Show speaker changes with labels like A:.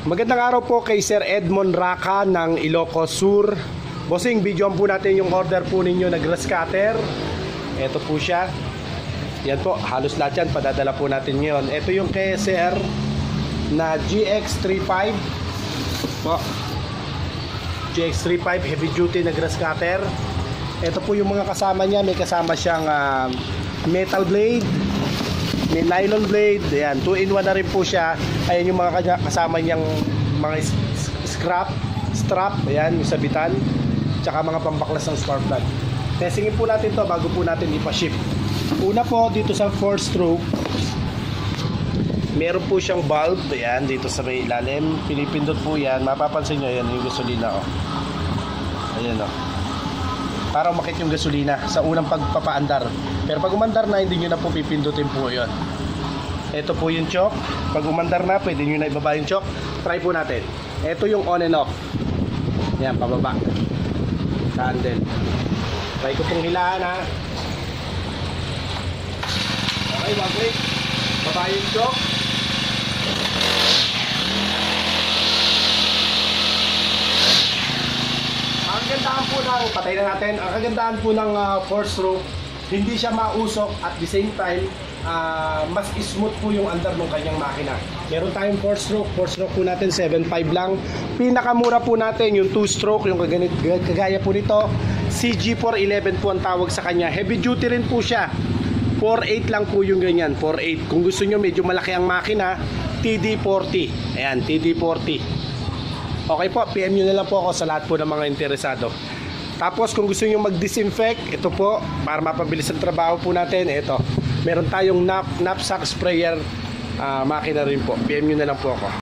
A: Magandang araw po kay Sir Edmond Raca ng Ilocos Sur. Bossing, videoan po natin yung order po ninyo na grass cutter. Ito po siya. Yan po, halos lahat yan, padadala po natin ngayon. Ito yung kay Sir na GX35 po. GX35 heavy duty na grass cutter. Ito po yung mga kasama niya. May kasama siyang metal blade, may nylon blade. Ayan, 2-in-1 na rin po siya. Ayan yung mga kasama niyang mga strap. Ayan, yung sabitan. Tsaka mga pambaklas ng spark plug. Testingin po natin to bago po natin ipa-ship. Una po, dito sa 4-stroke, meron po siyang bulb. Ayan, dito sa may ilalim. Pinipindot po yan. Mapapansin nyo, ayan yung gasolina. Ayan o. Para umakit yung gasolina sa unang pagpapaandar. Pero pag umandar na, hindi nyo na po pipindutin po yun. Ito po yung choke. Pag umandar na, pwede nyo na ibaba yung choke. Try po natin. Ito yung on and off. Yan, pababa. Candle. Try ko pong hilaan ha. Okay, one click. Baba yung choke. Ang kagandahan po ng, patay na natin, ang kagandahan po ng 4-stroke, hindi siya mausok at the same time, mas smooth po yung andar ng kanyang makina. Meron tayong 4-stroke po natin, 7.5 lang. Pinakamura po natin yung 2-stroke, yung kagaya po nito, CG411 po ang tawag sa kanya. Heavy duty rin po siya. 4.8 lang po yung ganyan, 4.8. Kung gusto nyo medyo malaki ang makina, TD40. Ayan, TD40. Okay po, PM nyo na lang po ako sa lahat po ng mga interesado. Tapos kung gusto nyo mag-disinfect, ito po, para mapabilis ang trabaho po natin, ito. Meron tayong knapsack sprayer makina rin po. PM nyo na lang po ako.